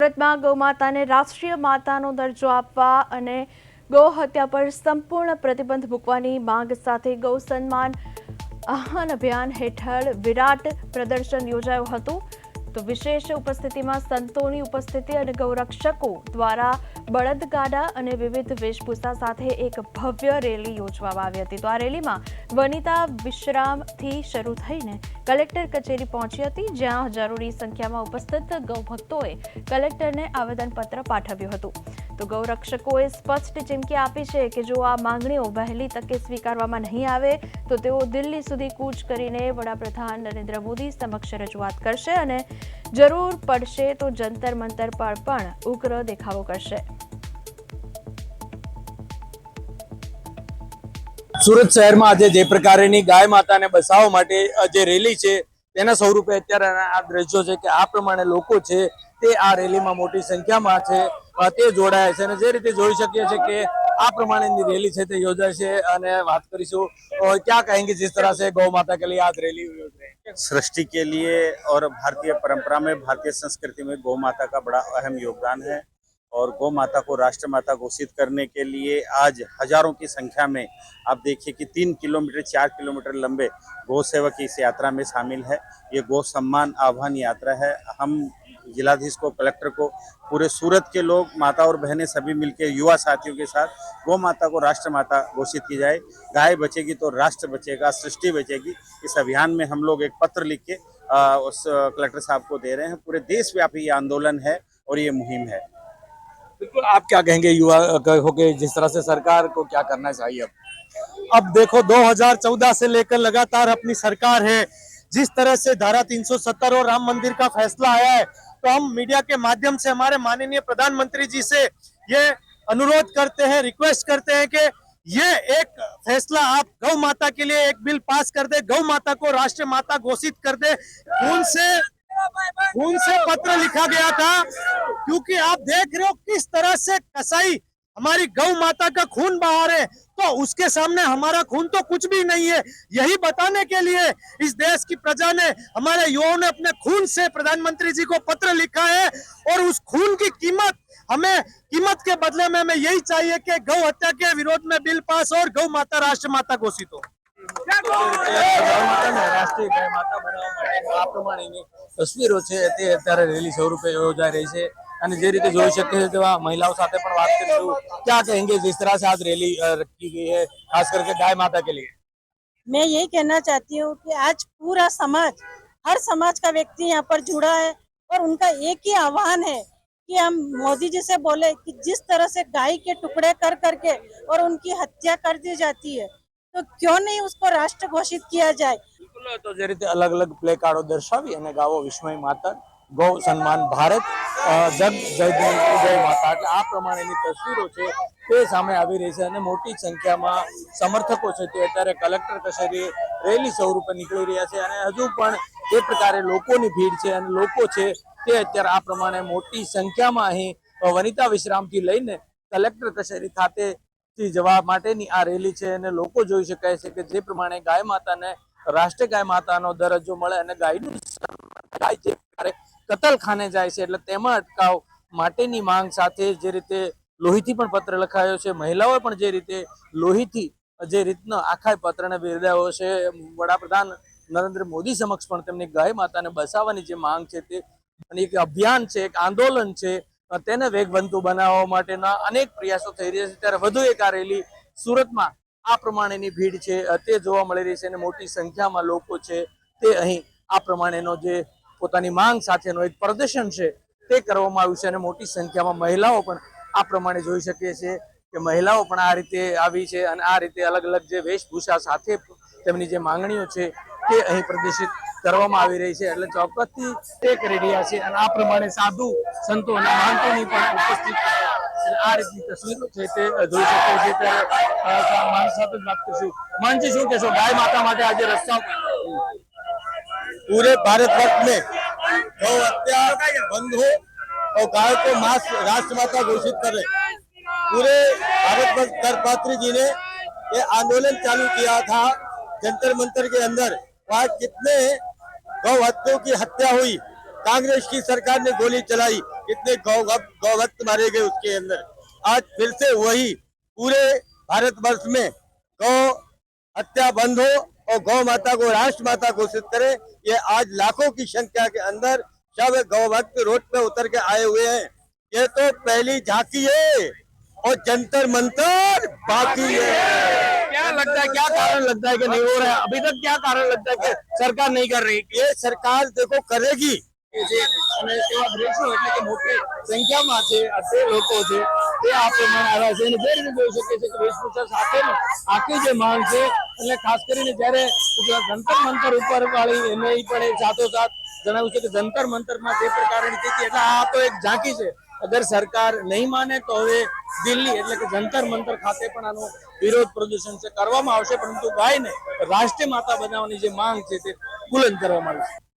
સુરતમાં ગૌમાતાને રાષ્ટ્રીય માતાનો દરજ્જો આપવા અને ગૌ હત્યા પર સંપૂર્ણ પ્રતિબંધ મૂકવાની માંગ સાથે ગૌ સન્માન આહ્વાન અભિયાન હેઠળ વિરાટ પ્રદર્શન યોજાયું હતું। તો વિશેષ ઉપસ્થિતિમાં સંતોની ઉપસ્થિતિ અને ગૌરક્ષકો દ્વારા બળદગાડા અને વિવિધ વેશભૂષા સાથે એક ભવ્ય રેલી યોજવામાં આવી હતી। તો આ રેલીમાં વનિતા વિશ્રામથી શરૂ થઈને કલેક્ટર કચેરી પહોંચી હતી, જ્યાં હજારોની સંખ્યામાં ઉપસ્થિત ગૌભક્તોએ કલેક્ટરને આવેદનપત્ર પાઠવ્યું હતું। તો ગૌરક્ષકોએ સ્પષ્ટ ચીમકી આપી છે કે જો આ માંગણીઓ વહેલી તકે સ્વીકારવામાં નહીં આવે તો તેઓ દિલ્હી સુધી કૂચ કરીને વડાપ્રધાન નરેન્દ્ર મોદી સમક્ષ રજૂઆત કરશે અને જરૂર પડશે તો જંતર મંતર પર પણ ઉગ્ર દેખાવો કરશે। સુરત શહેરમાં આજે જે પ્રકારની ગાય માતાને બસાવવા માટે જે રેલી છે તેના સ્વરૂપે અત્યારે આ દ્રશ્યો છે કે આ પ્રમાણે લોકો છે તે આ રેલીમાં મોટી સંખ્યામાં છે તે જોડાયા છે અને જે રીતે જોઈ શકીએ છીએ કે આ પ્રમાણેની રેલી છે તે યોજાય છે અને વાત કરીશું क्या कहेंगे जिस तरह से गौ माता के लिए आज रैली योज रहे हैं। सृष्टि के लिए और भारतीय परंपरा में, भारतीय संस्कृति में गौ माता का बड़ा अहम योगदान है और गौ माता को राष्ट्र माता घोषित करने के लिए आज हजारों की संख्या में आप देखिए कि 3 किलोमीटर 4 किलोमीटर लंबे गौ सेवक इस यात्रा में शामिल है। ये गौ सम्मान आह्वान यात्रा है। हम जिलाधीश को, कलेक्टर को, पूरे सूरत के लोग, माता और बहनें सभी मिलकर युवा साथियों के साथ गौ माता को राष्ट्र माता घोषित की जाए। गाय बचेगी तो राष्ट्र बचेगा, सृष्टि बचेगी। इस अभियान में हम लोग एक पत्र लिख के उस कलेक्टर साहब को दे रहे हैं। पूरे देशव्यापी ये आंदोलन है और ये मुहिम है। बिल्कुल, आप क्या कहेंगे युवा होके जिस तरह से सरकार को क्या करना चाहिए? अब देखो 2014 से लेकर लगातार अपनी सरकार है। जिस तरह से धारा 370 और राम मंदिर का फैसला आया है, तो हम मीडिया के माध्यम से हमारे माननीय प्रधानमंत्री जी से ये अनुरोध करते हैं, रिक्वेस्ट करते हैं कि ये एक फैसला आप गौ माता के लिए एक बिल पास कर दे, गौ माता को राष्ट्रीय माता घोषित कर दे। खून से पत्र लिखा गया था, क्योंकि आप देख रहे हो किस तरह से कसाई हमारी गौ माता का खून बहा रहे, तो उसके सामने हमारा खून तो कुछ भी नहीं है। यही बताने के लिए इस देश की प्रजा ने, हमारे युवाओं ने अपने खून से प्रधानमंत्री जी को पत्र लिखा है और उस खून की कीमत के बदले में हमें यही चाहिए कि गौ हत्या के विरोध में बिल पास और गौ माता राष्ट्र माता घोषित हो। રાષ્ટ્રીય ગાય માતા બનાવવા માટે આ પ્રમાણેની તસવીરો છે તે અત્યારે રેલી સ્વરૂપે યોજાઈ રહી છે અને જે રીતે જોઈ શકીએ છીએ તેવા મહિલાઓ સાથે પણ વાત કરીશું। क्या कहेंगे जिस तरह से आज रैली रखी गई है खास करके गाय माता के लिए? मैं यही कहना चाहती हूँ कि आज पूरा समाज, हर समाज का व्यक्ति यहाँ पर जुड़ा है और उनका एक ही आह्वान है कि हम मोदी जी से बोले कि जिस तरह से गाय के टुकड़े कर करके और उनकी हत्या कर दी जाती है, तो क्यों नहीं उसको राष्ट्र घोषित किया जाए। बिल्कुल, तो जे रीते अलग अलग प्ले कार्डो दर्शावी અને ગાવો વિસ્મય માતા, ગૌ સન્માન ભારત, જગ જય ગૌ માતા, એટલે આ પ્રમાણેની તસવીરો છે તે સામે આવી રહી છે અને મોટી સંખ્યામાં સમર્થકો છે તે અત્યારે કલેક્ટર કચેરી રેલી સ્વરૂપે નીકળી રહ્યા છે અને હજુ પણ જે પ્રકારે લોકોની ભીડ છે અને લોકો છે તે અત્યારે આ પ્રમાણે મોટી સંખ્યામાં અહીં વનિતા વિશ્રામથી લઈને કલેક્ટર કચેરી ખાતે જવા માટેની આ રેલી છે અને લોકો જોઈ શકાય છે કે જે પ્રમાણે ગાય માતાને રાષ્ટ્રીય ગાય માતાનો દરજ્જો મળે અને ગાયનું ગાય જે પ્રકારે કતલખાને જાય છે એટલે તેમાં અટકાવ માટેની માંગ સાથે જે રીતે લોહીથી પણ પત્ર લખાયો છે, મહિલાઓએ પણ જે રીતે લોહીથી જે રીતના આખા પત્રને બિરદાવ્યો છે, વડાપ્રધાન નરેન્દ્ર મોદી સમક્ષ પણ તેમની ગાય માતાને બસાવવાની જે માંગ છે તે એક અભિયાન છે, એક આંદોલન છે, તેને વેગવંતુ બનાવવા માટેના અનેક પ્રયાસો થઈ રહ્યા છે। ત્યારે વધુ એક આ રેલી સુરતમાં આ પ્રમાણેની ભીડ છે તે જોવા મળી રહી છે અને મોટી સંખ્યામાં લોકો છે તે અહીં આ પ્રમાણેનો જે પોતાની માંગ સાથેનો એક પ્રદર્શન છે તે કરવામાં આવ્યું છે અને મોટી સંખ્યામાં મહિલાઓ પણ આ પ્રમાણે જોઈ શકીએ છીએ કે મહિલાઓ પણ આ રીતે આવી છે અને આ રીતે અલગ અલગ જે વેશભૂષા સાથે તેમની જે માંગણીઓ છે તે અહીં પ્રદર્શિત કરવામાં આવી રહી છે। એટલે ચોક્કસથી તે કરી રહ્યા છે અને આ પ્રમાણે સાધુ સંતો અને મહંતોની પણ ઉપસ્થિત આ રીતની તસવીરો છે તે જોઈ શકે છે। ત્યારે મારી સાથે જ વાત કરીશું। માનજી, શું કહેશો ગાય માતા માટે આજે રસ્તા पूरे भारतवर्ष में गौ हत्या बंद हो और गाय को राष्ट्र माता घोषित करे। पूरे भारतवर्ष गर्भपात्री जी ने ये आंदोलन चालू किया था जंतर मंतर के अंदर। वहाँ कितने गौ हत्याओं की हत्या हुई, कांग्रेस की सरकार ने गोली चलाई, कितने गौ भक्त मारे गए उसके अंदर। आज फिर से वही पूरे भारतवर्ष में गौ हत्या बंद हो और गौ माता को राष्ट्र माता घोषित करे। ये आज लाखों की संख्या के अंदर सब गौ भक्त रोड पे उतर के आए हुए हैं। ये तो पहली झांकी है और जंतर मंतर बाकी है। क्या लगता है, क्या कारण लगता है कि नहीं हो रहा है अभी तक? क्या कारण लगता है कि सरकार नहीं कर रही? ये सरकार देखो करेगी। અને એવા દ્રશ્યો એટલે કે મોટી સંખ્યામાં છે તે લોકો છે તે આ પ્રમાણે આવ્યા છે અને જે રીતે જોઈ શકીએ છીએ કે વેશભૂષા સાથેનો આખી જે માંગ છે એટલે ખાસ કરીને જ્યારે જંતર મંતર ઉપર વાળી એને પણ એ સાથોસાથ જણાવ્યું છે કે જંતર મંતરમાં જે પ્રકારની સ્થિતિ એટલે આ તો એક ઝાંકી છે। અગર સરકાર નહીં માને તો હવે દિલ્હી એટલે કે જંતર મંતર ખાતે પણ આનો વિરોધ પ્રદર્શન છે કરવામાં આવશે, પરંતુ ગાયને રાષ્ટ્રીય માતા બનાવવાની જે માંગ છે તે બુલંદ કરવામાં આવશે।